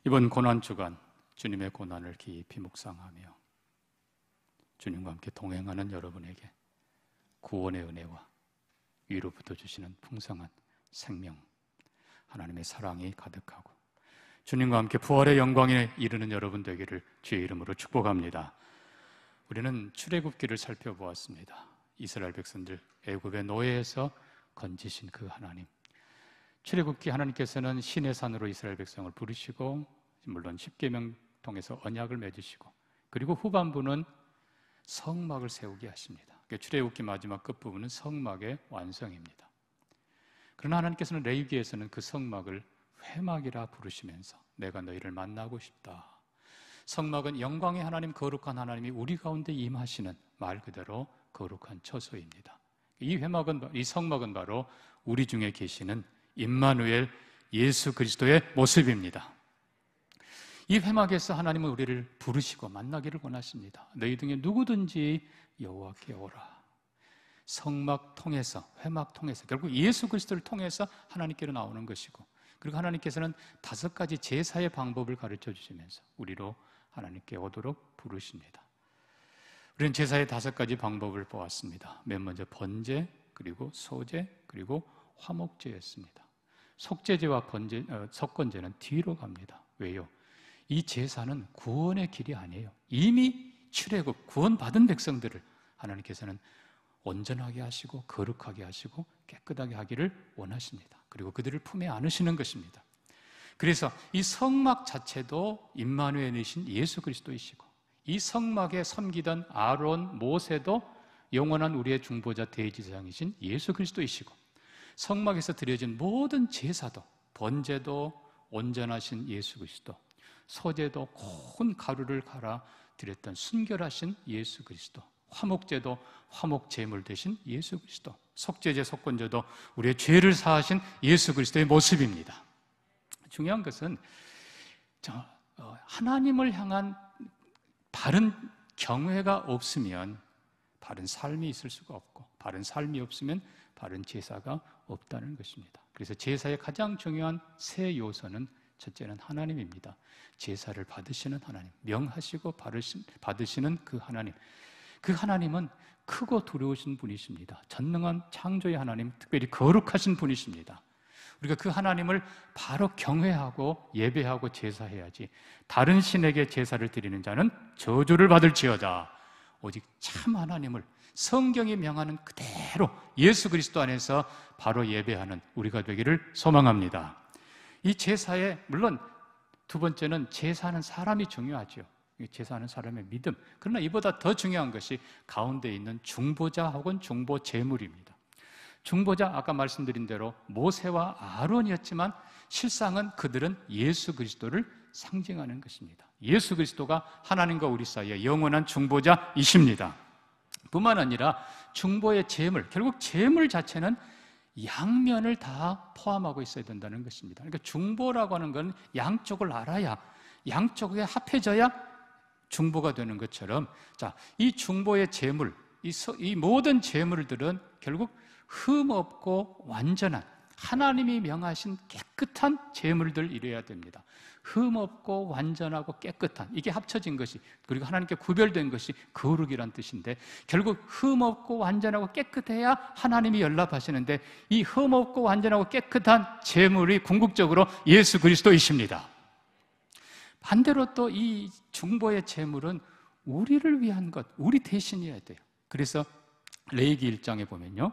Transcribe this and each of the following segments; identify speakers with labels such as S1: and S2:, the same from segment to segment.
S1: 이번 고난주간 주님의 고난을 깊이 묵상하며 주님과 함께 동행하는 여러분에게 구원의 은혜와 위로부터 주시는 풍성한 생명, 하나님의 사랑이 가득하고 주님과 함께 부활의 영광에 이르는 여러분 되기를 주의 이름으로 축복합니다. 우리는 출애굽기를 살펴보았습니다. 이스라엘 백성들 애굽의 노예에서 건지신 그 하나님, 출애굽기 하나님께서는 시내 산으로 이스라엘 백성을 부르시고 물론 십계명 통해서 언약을 맺으시고 그리고 후반부는 성막을 세우게 하십니다. 출애굽기 마지막 끝부분은 성막의 완성입니다. 그러나 하나님께서는 레위기에서는 그 성막을 회막이라 부르시면서 내가 너희를 만나고 싶다. 성막은 영광의 하나님, 거룩한 하나님이 우리 가운데 임하시는 말 그대로 거룩한 처소입니다. 이 회막은, 이 성막은 바로 우리 중에 계시는 임마누엘 예수 그리스도의 모습입니다. 이 회막에서 하나님은 우리를 부르시고 만나기를 원하십니다. 너희 중에 누구든지 여호와께 오라. 성막 통해서, 회막 통해서, 결국 예수 그리스도를 통해서 하나님께로 나오는 것이고, 그리고 하나님께서는 5가지 제사의 방법을 가르쳐 주시면서 우리로 하나님께 오도록 부르십니다. 우리는 제사의 5가지 방법을 보았습니다. 맨 먼저 번제, 그리고 소제, 그리고 화목제였습니다. 속제제와 석건제는 뒤로 갑니다. 왜요? 이 제사는 구원의 길이 아니에요. 이미 출애굽, 구원받은 백성들을 하나님께서는 온전하게 하시고 거룩하게 하시고 깨끗하게 하기를 원하십니다. 그리고 그들을 품에 안으시는 것입니다. 그래서 이 성막 자체도 임마누엘이신 예수 그리스도이시고, 이 성막에 섬기던 아론, 모세도 영원한 우리의 중보자 대제사장이신 예수 그리스도이시고, 성막에서 드려진 모든 제사도, 번제도 온전하신 예수 그리스도, 소제도 고운 가루를 갈아 드렸던 순결하신 예수 그리스도, 화목제도 화목 제물 되신 예수 그리스도, 속제제 속건제도 우리의 죄를 사하신 예수 그리스도의 모습입니다. 중요한 것은 하나님을 향한 바른 경외가 없으면 바른 삶이 있을 수가 없고, 바른 삶이 없으면 바른 제사가 없다는 것입니다. 그래서 제사의 가장 중요한 세 요소는 첫째는 하나님입니다. 제사를 받으시는 하나님, 명하시고 받으시는 그 하나님, 그 하나님은 크고 두려우신 분이십니다. 전능한 창조의 하나님, 특별히 거룩하신 분이십니다. 우리가 그 하나님을 바로 경외하고 예배하고 제사해야지, 다른 신에게 제사를 드리는 자는 저주를 받을지어다. 오직 참 하나님을 성경이 명하는 그대로 예수 그리스도 안에서 바로 예배하는 우리가 되기를 소망합니다. 이 제사에, 물론 두 번째는 제사하는 사람이 중요하죠. 제사하는 사람의 믿음. 그러나 이보다 더 중요한 것이 가운데 있는 중보자 혹은 중보 제물입니다. 중보자, 아까 말씀드린 대로 모세와 아론이었지만 실상은 그들은 예수 그리스도를 상징하는 것입니다. 예수 그리스도가 하나님과 우리 사이의 영원한 중보자이십니다. 뿐만 아니라 중보의 제물, 결국 제물 자체는 양면을 다 포함하고 있어야 된다는 것입니다. 그러니까 중보라고 하는 건 양쪽을 알아야, 양쪽에 합해져야 중보가 되는 것처럼, 이 중보의 제물, 이 모든 제물들은 결국 흠없고 완전한 하나님이 명하신 깨끗한 제물들 이래야 됩니다. 흠없고 완전하고 깨끗한, 이게 합쳐진 것이, 그리고 하나님께 구별된 것이 거룩이란 뜻인데, 결국 흠없고 완전하고 깨끗해야 하나님이 연락하시는데, 이 흠없고 완전하고 깨끗한 제물이 궁극적으로 예수 그리스도이십니다. 반대로 또 이 중보의 제물은 우리를 위한 것, 우리 대신이어야 돼요. 그래서 레위기 1장에 보면요,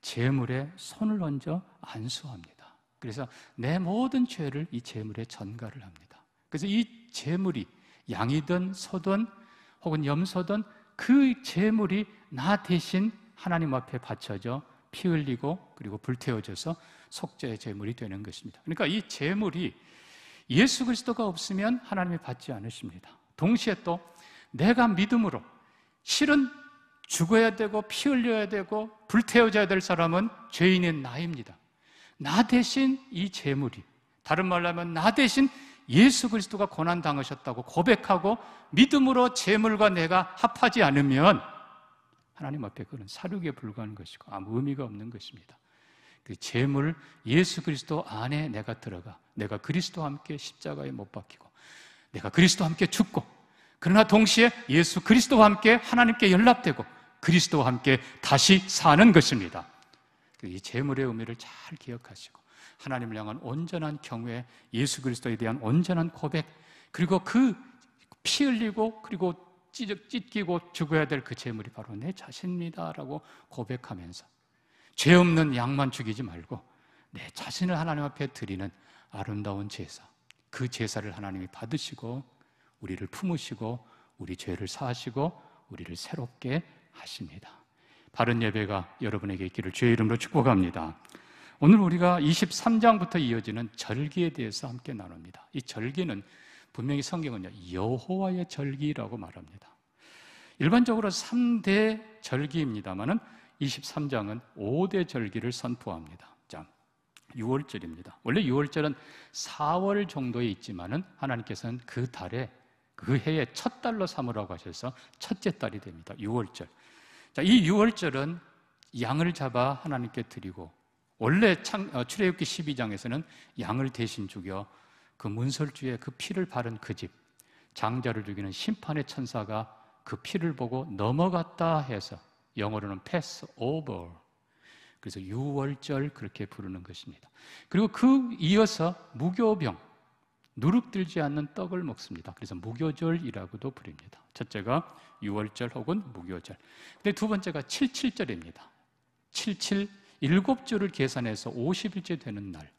S1: 제물에 손을 얹어 안수합니다. 그래서 내 모든 죄를 이 제물에 전가를 합니다. 그래서 이 제물이 양이든 소든 혹은 염소든 그 제물이 나 대신 하나님 앞에 바쳐져 피 흘리고 그리고 불태워져서 속죄의 제물이 되는 것입니다. 그러니까 이 제물이 예수 그리스도가 없으면 하나님이 받지 않으십니다. 동시에 또 내가 믿음으로, 실은 죽어야 되고 피 흘려야 되고 불태워져야 될 사람은 죄인인 나입니다. 나 대신 이 제물이, 다른 말로 하면 나 대신 예수 그리스도가 고난당하셨다고 고백하고 믿음으로 제물과 내가 합하지 않으면 하나님 앞에 그는 사륙에 불과한 것이고 아무 의미가 없는 것입니다. 그 제물 예수 그리스도 안에 내가 들어가 내가 그리스도와 함께 십자가에 못 박히고 내가 그리스도와 함께 죽고 그러나 동시에 예수 그리스도와 함께 하나님께 연락되고 그리스도와 함께 다시 사는 것입니다. 이 제물의 의미를 잘 기억하시고 하나님을 향한 온전한 경외, 예수 그리스도에 대한 온전한 고백, 그리고 그 피 흘리고 그리고 찢기고 죽어야 될 그 제물이 바로 내 자신입니다라고 고백하면서 죄 없는 양만 죽이지 말고 내 자신을 하나님 앞에 드리는 아름다운 제사, 그 제사를 하나님이 받으시고 우리를 품으시고 우리 죄를 사하시고 우리를 새롭게 하십니다. 바른 예배가 여러분에게 있기를 주의 이름으로 축복합니다. 오늘 우리가 23장부터 이어지는 절기에 대해서 함께 나눕니다. 이 절기는 분명히 성경은요 여호와의 절기라고 말합니다. 일반적으로 3대 절기입니다만은 23장은 5대 절기를 선포합니다. 자, 6월절입니다. 원래 6월절은 4월 정도에 있지만은 하나님께서는 그 달에 그 해의 첫 달로 삼으라고 하셔서 첫째 달이 됩니다. 6월절. 자, 이 6월절은 양을 잡아 하나님께 드리고 원래 출애굽기 12장에서는 양을 대신 죽여 그 문설주에 그 피를 바른 그 집 장자를 죽이는 심판의 천사가 그 피를 보고 넘어갔다 해서 영어로는 pass over. 그래서 6월절 그렇게 부르는 것입니다. 그리고 그 이어서 무교병, 누룩들지 않는 떡을 먹습니다. 그래서 무교절이라고도 부릅니다. 첫째가 6월절 혹은 무교절. 근데 두 번째가 77절입니다. 77, 7주를 계산해서 50일째 되는 날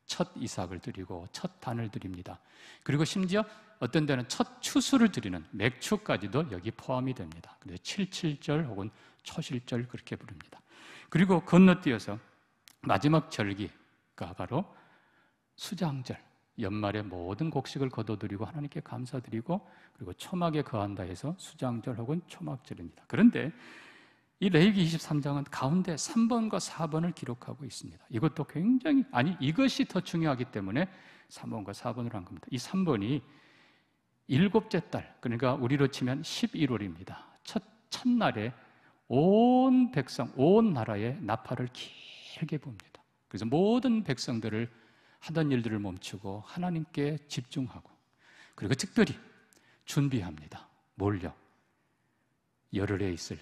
S1: 첫 이삭을 드리고 첫 단을 드립니다. 그리고 심지어 어떤 데는 첫 추수를 드리는 맥추까지도 여기 포함이 됩니다. 그래서 77절 혹은 초실절 그렇게 부릅니다. 그리고 건너뛰어서 마지막 절기가 바로 수장절, 연말에 모든 곡식을 거둬드리고 하나님께 감사드리고 그리고 초막에 거한다 해서 수장절 혹은 초막절입니다. 그런데 이 레위기 23장은 가운데 3번과 4번을 기록하고 있습니다. 이것도 굉장히, 이것이 더 중요하기 때문에 3번과 4번을 한 겁니다. 이 3번이 7째 달, 그러니까 우리로 치면 11월입니다. 첫날에 온 백성, 온 나라의 나팔을 길게 붑니다. 그래서 모든 백성들을 하던 일들을 멈추고 하나님께 집중하고 그리고 특별히 준비합니다. 뭘요? 열흘에 있을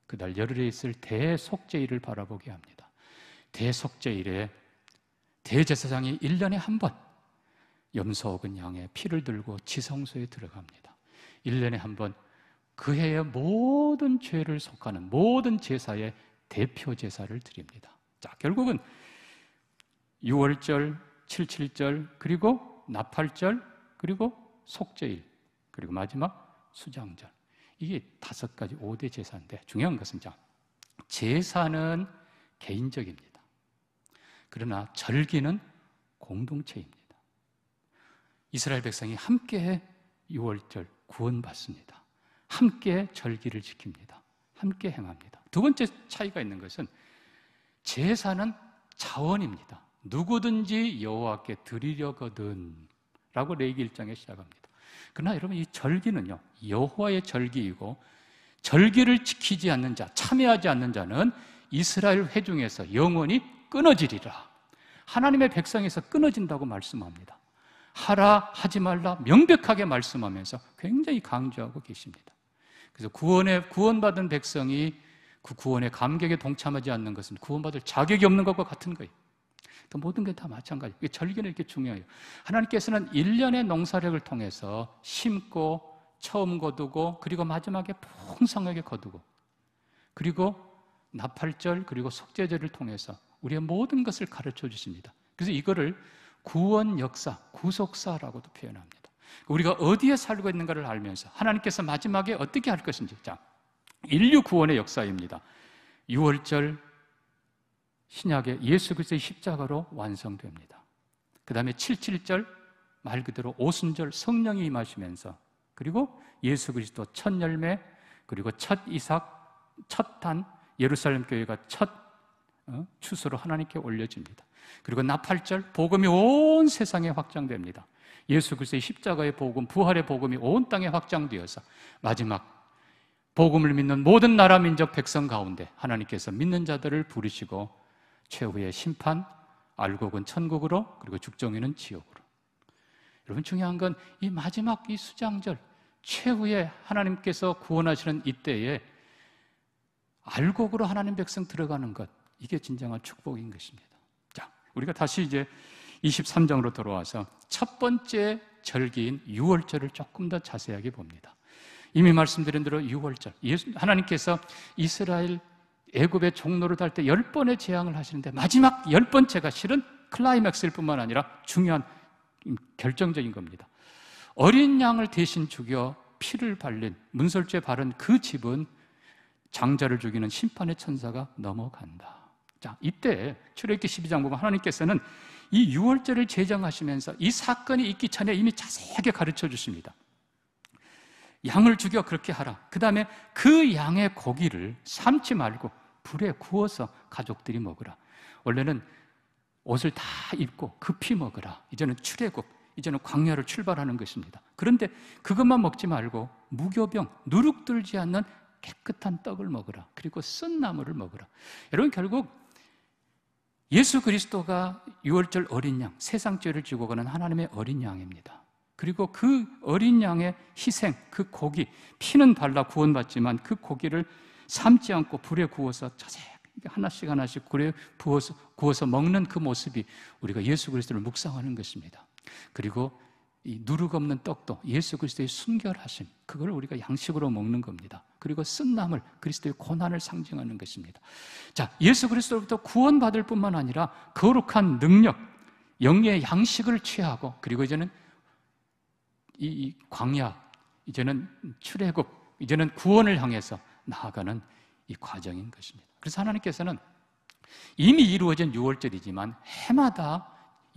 S1: 그날 열흘에 있을 대속죄일을 바라보게 합니다. 대속죄일에 대제사장이 1년에 한 번 염소 혹은 양의 피를 들고 지성소에 들어갑니다. 1년에 한 번 그 해의 모든 죄를 속하는 모든 제사의 대표 제사를 드립니다. 자, 결국은 6월절, 77절, 그리고 나팔절, 그리고 속죄일, 그리고 마지막 수장절. 이게 5가지 5대 제사인데 중요한 것은 제사는 개인적입니다. 그러나 절기는 공동체입니다. 이스라엘 백성이 함께 6월절 구원받습니다. 함께 절기를 지킵니다. 함께 행합니다. 두 번째 차이가 있는 것은 제사는 자원입니다. 누구든지 여호와께 드리려거든 라고 레위기 1장에 시작합니다. 그러나 여러분 이 절기는요 여호와의 절기이고 절기를 지키지 않는 자, 참여하지 않는 자는 이스라엘 회중에서 영원히 끊어지리라. 하나님의 백성에서 끊어진다고 말씀합니다. 하라 하지 말라 명백하게 말씀하면서 굉장히 강조하고 계십니다. 그래서 구원받은 백성이 그 구원의 감격에 동참하지 않는 것은 구원받을 자격이 없는 것과 같은 거예요. 모든 게 다 마찬가지예요. 절기는 이렇게 중요해요. 하나님께서는 1년의 농사력을 통해서 심고 처음 거두고 그리고 마지막에 풍성하게 거두고 그리고 나팔절 그리고 속죄절을 통해서 우리의 모든 것을 가르쳐 주십니다. 그래서 이거를 구원 역사, 구속사라고도 표현합니다. 우리가 어디에 살고 있는가를 알면서 하나님께서 마지막에 어떻게 할 것인지, 인류 구원의 역사입니다. 6월절 신약의 예수 그리스도의 십자가로 완성됩니다. 그 다음에 77절 말 그대로 오순절 성령이 임하시면서 그리고 예수 그리스도 첫 열매 그리고 첫 이삭, 첫 단 예루살렘 교회가 첫 추수로 하나님께 올려집니다. 그리고 나팔절 복음이 온 세상에 확장됩니다. 예수 그리스도의 십자가의 복음, 부활의 복음이 온 땅에 확장되어서 마지막 복음을 믿는 모든 나라 민족 백성 가운데 하나님께서 믿는 자들을 부르시고 최후의 심판, 알곡은 천국으로, 그리고 죽정이는 지옥으로. 여러분, 중요한 건 이 마지막 이 수장절, 최후의 하나님께서 구원하시는 이때에 알곡으로 하나님 백성 들어가는 것, 이게 진정한 축복인 것입니다. 자, 우리가 다시 이제 23장으로 돌아와서 첫 번째 절기인 유월절을 조금 더 자세하게 봅니다. 이미 말씀드린 대로 유월절, 하나님께서 이스라엘 애굽의 종로를 달 때 10번의 재앙을 하시는데 마지막 10번째가 실은 클라이맥스일 뿐만 아니라 중요한 결정적인 겁니다. 어린 양을 대신 죽여 피를 발린, 문설주에 바른 그 집은 장자를 죽이는 심판의 천사가 넘어간다. 자, 이때 출애굽기 12장 보면 하나님께서는 이 유월절을 제정하시면서 이 사건이 있기 전에 이미 자세하게 가르쳐 주십니다. 양을 죽여 그렇게 하라. 그 다음에 그 양의 고기를 삶지 말고 불에 구워서 가족들이 먹으라. 원래는 옷을 다 입고 급히 먹으라. 이제는 출애굽, 이제는 광야로 출발하는 것입니다. 그런데 그것만 먹지 말고 무교병, 누룩들지 않는 깨끗한 떡을 먹으라. 그리고 쓴 나물을 먹으라. 여러분, 결국 예수 그리스도가 유월절 어린 양, 세상 죄를 지고 가는 하나님의 어린 양입니다. 그리고 그 어린 양의 희생, 그 고기, 피는 발라 구원받지만 그 고기를 삶지 않고 불에 구워서 자세히 하나씩 하나씩 불에 구워서 먹는 그 모습이 우리가 예수 그리스도를 묵상하는 것입니다. 그리고 이 누룩 없는 떡도 예수 그리스도의 순결하심, 그걸 우리가 양식으로 먹는 겁니다. 그리고 쓴 나물, 그리스도의 고난을 상징하는 것입니다. 자, 예수 그리스도로부터 구원받을 뿐만 아니라 거룩한 능력, 영의 양식을 취하고, 그리고 이제는 이 광야, 이제는 출애굽, 이제는 구원을 향해서 나아가는 이 과정인 것입니다. 그래서 하나님께서는 이미 이루어진 유월절이지만 해마다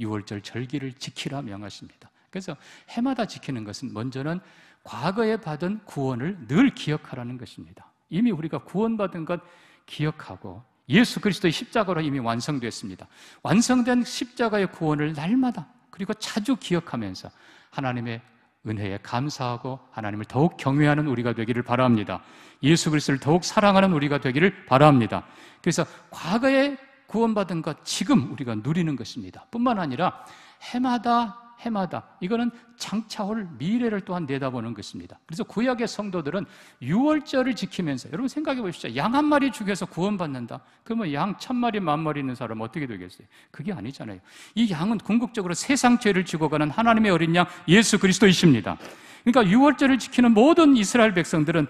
S1: 유월절 절기를 지키라 명하십니다. 그래서 해마다 지키는 것은 먼저는 과거에 받은 구원을 늘 기억하라는 것입니다. 이미 우리가 구원받은 것 기억하고 예수 그리스도의 십자가로 이미 완성됐습니다. 완성된 십자가의 구원을 날마다 그리고 자주 기억하면서 하나님의 은혜에 감사하고 하나님을 더욱 경외하는 우리가 되기를 바랍니다. 예수 그리스도를 더욱 사랑하는 우리가 되기를 바랍니다. 그래서 과거에 구원받은 것 지금 우리가 누리는 것입니다. 뿐만 아니라 해마다 이거는 장차올 미래를 또한 내다보는 것입니다. 그래서 구약의 성도들은 유월절을 지키면서, 여러분 생각해 보십시오. 양 한 마리 죽여서 구원받는다? 그러면 양 1000마리, 10,000마리 있는 사람 어떻게 되겠어요? 그게 아니잖아요. 이 양은 궁극적으로 세상 죄를 지고 가는 하나님의 어린 양 예수 그리스도이십니다. 그러니까 유월절을 지키는 모든 이스라엘 백성들은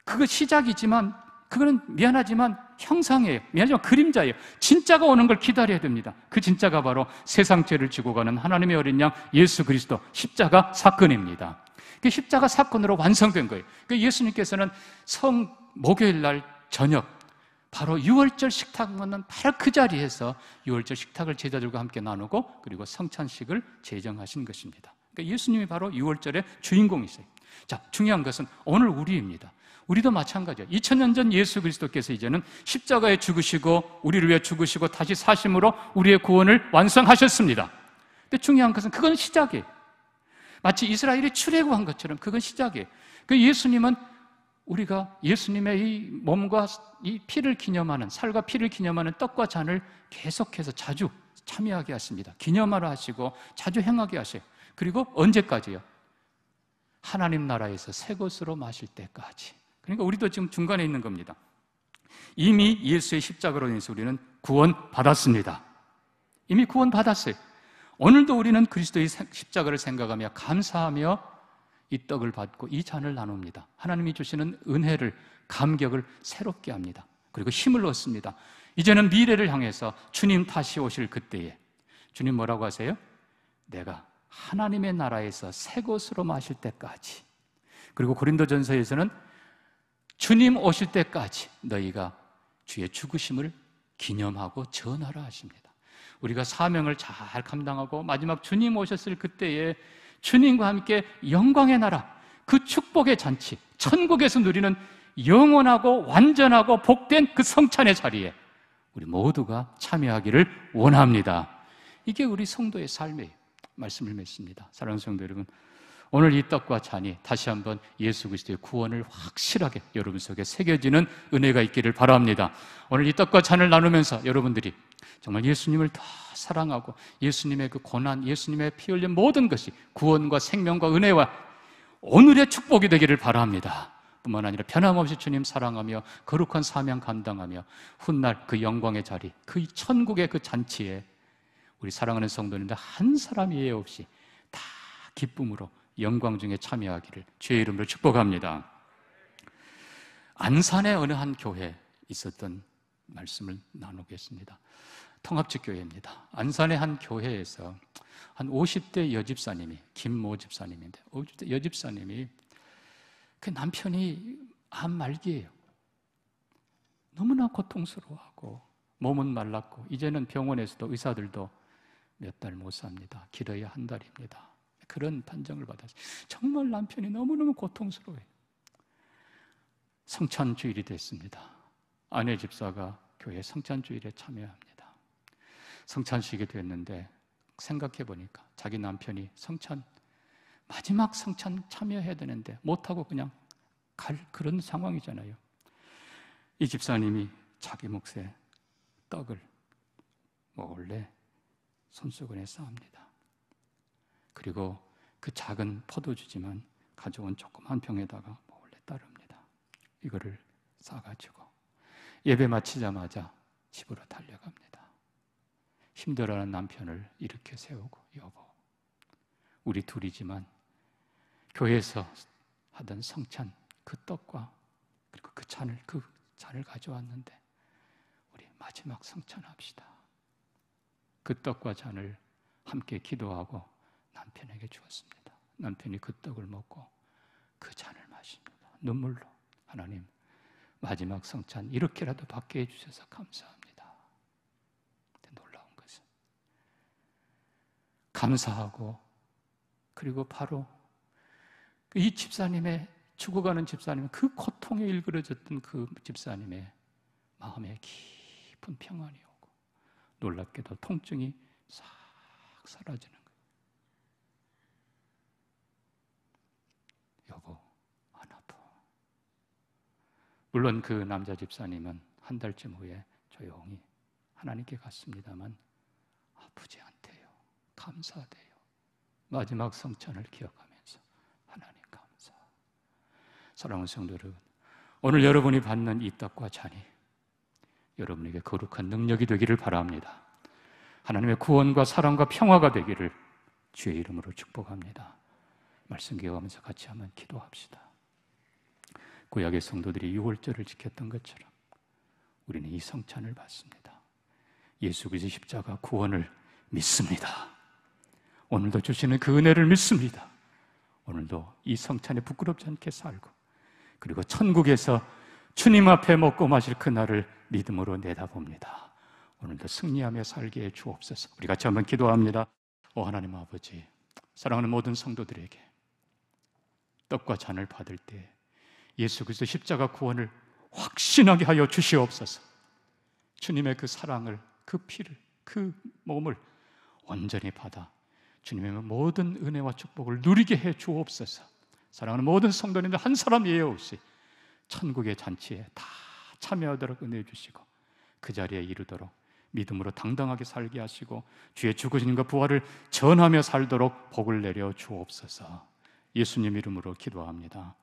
S1: 그거 시작이지만, 그거는 미안하지만 형상이에요. 미안하지만 그림자예요. 진짜가 오는 걸 기다려야 됩니다. 그 진짜가 바로 세상 죄를 지고 가는 하나님의 어린 양 예수 그리스도 십자가 사건입니다. 그 십자가 사건으로 완성된 거예요. 예수님께서는 목요일 날 저녁 바로 유월절 식탁 먹는 바로 그 자리에서 유월절 식탁을 제자들과 함께 나누고 그리고 성찬식을 제정하신 것입니다. 그러니까 예수님이 바로 유월절의 주인공이세요. 자, 중요한 것은 오늘 우리입니다. 우리도 마찬가지예요. 2000년 전 예수 그리스도께서 이제는 십자가에 죽으시고 우리를 위해 죽으시고 다시 사심으로 우리의 구원을 완성하셨습니다. 근데 중요한 것은 그건 시작이에요. 마치 이스라엘이 출애굽한 것처럼 그건 시작이에요. 그 예수님은 우리가 예수님의 이 몸과 이 피를 기념하는, 살과 피를 기념하는 떡과 잔을 계속해서 자주 참여하게 하십니다. 기념하라 하시고 자주 행하게 하세요. 그리고 언제까지요? 하나님 나라에서 새 것으로 마실 때까지. 그러니까 우리도 지금 중간에 있는 겁니다. 이미 예수의 십자가로 인해서 우리는 구원받았습니다. 이미 구원받았어요. 오늘도 우리는 그리스도의 십자가를 생각하며 감사하며 이 떡을 받고 이 잔을 나눕니다. 하나님이 주시는 은혜를, 감격을 새롭게 합니다. 그리고 힘을 얻습니다. 이제는 미래를 향해서 주님 다시 오실 그때에 주님 뭐라고 하세요? 내가 하나님의 나라에서 새 것으로 마실 때까지, 그리고 고린도전서에서는 주님 오실 때까지 너희가 주의 죽으심을 기념하고 전하라 하십니다. 우리가 사명을 잘 감당하고 마지막 주님 오셨을 그때에 주님과 함께 영광의 나라, 그 축복의 잔치, 천국에서 누리는 영원하고 완전하고 복된 그 성찬의 자리에 우리 모두가 참여하기를 원합니다. 이게 우리 성도의 삶이에요. 말씀을 맺습니다. 사랑하는 성도 여러분, 오늘 이 떡과 잔이 다시 한번 예수 그리스도의 구원을 확실하게 여러분 속에 새겨지는 은혜가 있기를 바랍니다. 오늘 이 떡과 잔을 나누면서 여러분들이 정말 예수님을 더 사랑하고 예수님의 그 고난, 예수님의 피 흘린 모든 것이 구원과 생명과 은혜와 오늘의 축복이 되기를 바랍니다. 뿐만 아니라 변함없이 주님 사랑하며 거룩한 사명 감당하며 훗날 그 영광의 자리, 그 천국의 그 잔치에 우리 사랑하는 성도님들 한 사람이 예외 없이 다 기쁨으로 영광 중에 참여하기를 주의 이름으로 축복합니다. 안산의 어느 한 교회에 있었던 말씀을 나누겠습니다. 통합적 교회입니다. 안산의 한 교회에서 한 50대 여집사님이, 김모 집사님인데 50대 여집사님이 그 남편이 암 말기예요. 너무나 고통스러워하고 몸은 말랐고 이제는 병원에서도 의사들도 몇 달 못 삽니다. 길어야 한 달입니다. 그런 판정을 받았어요. 정말 남편이 너무너무 고통스러워요. 성찬주일이 됐습니다. 아내 집사가 교회 성찬주일에 참여합니다. 성찬식이 됐는데 생각해 보니까 자기 남편이 마지막 성찬 참여해야 되는데 못하고 그냥 갈 그런 상황이잖아요. 이 집사님이 자기 몫의 떡을 몰래 손수건에 싸웁니다. 그리고 그 작은 포도주지만 가져온 조그만 병에다가 몰래 따릅니다. 이거를 싸가지고 예배 마치자마자 집으로 달려갑니다. 힘들어하는 남편을 이렇게 세우고, 여보, 우리 둘이지만 교회에서 하던 성찬 그 떡과 그리고 그 잔을 가져왔는데 우리 마지막 성찬합시다. 그 떡과 잔을 함께 기도하고 남편에게 주었습니다. 남편이 그 떡을 먹고 그 잔을 마십니다. 눈물로, 하나님 마지막 성찬 이렇게라도 받게 해주셔서 감사합니다. 놀라운 것은 감사하고 그리고 바로 이 집사님의 죽어가는 집사님의 그 고통에 일그러졌던 그 집사님의 마음에 깊은 평안이 오고 놀랍게도 통증이 싹 사라지는 거예요. 여보, 안 아파. 물론 그 남자 집사님은 한 달쯤 후에 조용히 하나님께 갔습니다만 아프지 않대요. 감사돼요. 마지막 성찬을 기억하면서 하나님 감사. 사랑하는 성도 여러분, 오늘 여러분이 받는 이 떡과 잔이 여러분에게 거룩한 능력이 되기를 바랍니다. 하나님의 구원과 사랑과 평화가 되기를 주의 이름으로 축복합니다. 말씀 기억하면서 같이 한번 기도합시다. 구약의 성도들이 유월절을 지켰던 것처럼 우리는 이 성찬을 받습니다. 예수 그리스도의 십자가 구원을 믿습니다. 오늘도 주시는 그 은혜를 믿습니다. 오늘도 이 성찬에 부끄럽지 않게 살고 그리고 천국에서 주님 앞에 먹고 마실 그날을 믿음으로 내다봅니다. 오늘도 승리하며 살게 해 주옵소서. 우리 같이 한번 기도합니다. 오 하나님 아버지, 사랑하는 모든 성도들에게 떡과 잔을 받을 때 예수 그리스도 십자가 구원을 확신하게 하여 주시옵소서. 주님의 그 사랑을, 그 피를, 그 몸을 온전히 받아 주님의 모든 은혜와 축복을 누리게 해 주옵소서. 사랑하는 모든 성도님들 한 사람 예외 없이 천국의 잔치에 다 참여하도록 은혜 주시고 그 자리에 이르도록 믿음으로 당당하게 살게 하시고 주의 죽으심과 부활을 전하며 살도록 복을 내려 주옵소서. 예수님 이름으로 기도합니다.